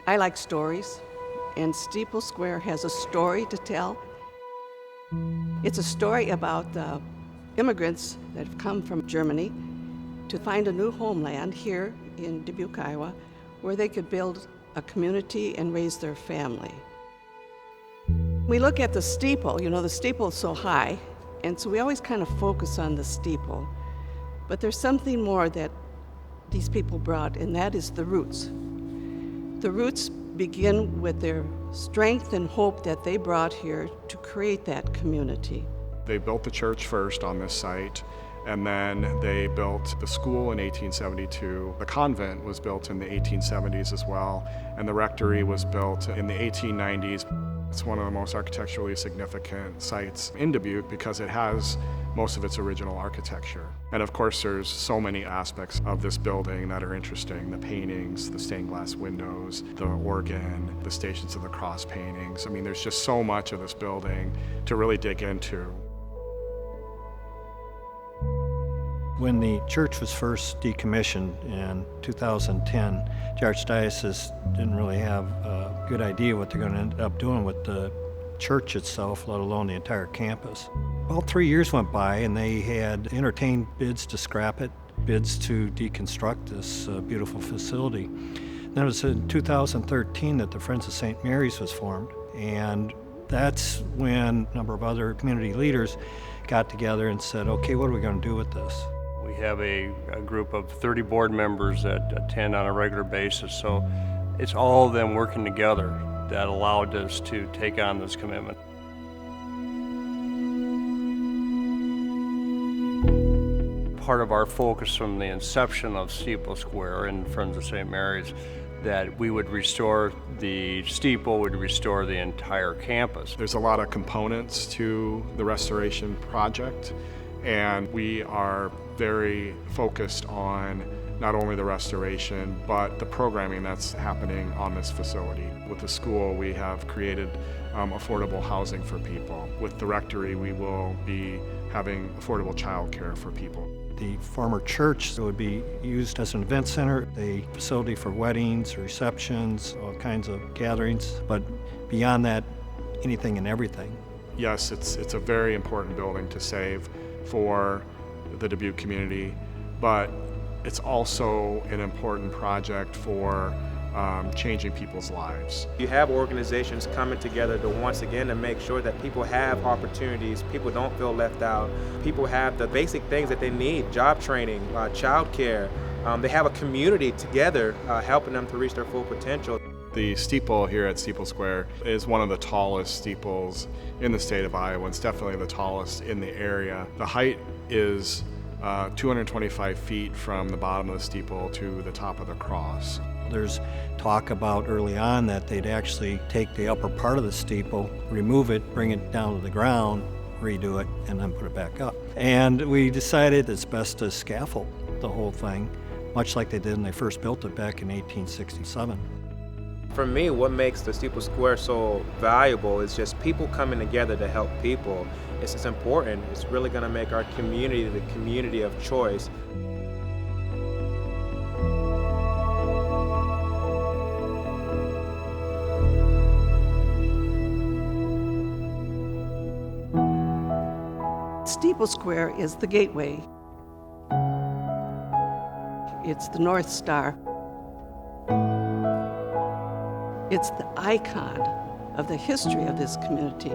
I like stories, and Steeple Square has a story to tell. It's a story about the immigrants that have come from Germany to find a new homeland here in Dubuque, Iowa, where they could build a community and raise their family. We look at the steeple, the steeple is so high, and so we always kind of focus on the steeple. But there's something more that these people brought, and that is the roots. The roots begin with their strength and hope that they brought here to create that community. They built the church first on this site, and then they built the school in 1872. The convent was built in the 1870s as well, and the rectory was built in the 1890s. It's one of the most architecturally significant sites in Dubuque because it has most of its original architecture. And of course, there's so many aspects of this building that are interesting. The paintings, the stained glass windows, the organ, the Stations of the Cross paintings. I mean, there's just so much of this building to really dig into. When the church was first decommissioned in 2010, the Archdiocese didn't really have a good idea what they're going to end up doing with the church itself, let alone the entire campus. Well, 3 years went by and they had entertained bids to scrap it, bids to deconstruct this beautiful facility. Then it was in 2013 that the Friends of St. Mary's was formed, and that's when a number of other community leaders got together and said, okay, what are we going to do with this? We have a group of 30 board members that attend on a regular basis, so it's all of them working together that allowed us to take on this commitment. Part of our focus from the inception of Steeple Square and Friends of St. Mary's, that we would restore the steeple, would restore the entire campus. There's a lot of components to the restoration project, and we are very focused on not only the restoration, but the programming that's happening on this facility. With the school, we have created affordable housing for people. With the rectory, we will be having affordable childcare for people. The former church would be used as an event center, a facility for weddings, receptions, all kinds of gatherings, but beyond that, anything and everything. Yes, it's a very important building to save for the Dubuque community, but it's also an important project for changing people's lives. You have organizations coming together to once again to make sure that people have opportunities, people don't feel left out, people have the basic things that they need, job training, child care. They have a community together helping them to reach their full potential. The steeple here at Steeple Square is one of the tallest steeples in the state of Iowa. It's definitely the tallest in the area. The height is 225 feet from the bottom of the steeple to the top of the cross. There's talk about early on that they'd actually take the upper part of the steeple, remove it, bring it down to the ground, redo it, and then put it back up. And we decided it's best to scaffold the whole thing, much like they did when they first built it back in 1867. For me, what makes the Steeple Square so valuable is just people coming together to help people. It's important. It's really going to make our community the community of choice. Steeple Square is the gateway. It's the North Star. It's the icon of the history of this community.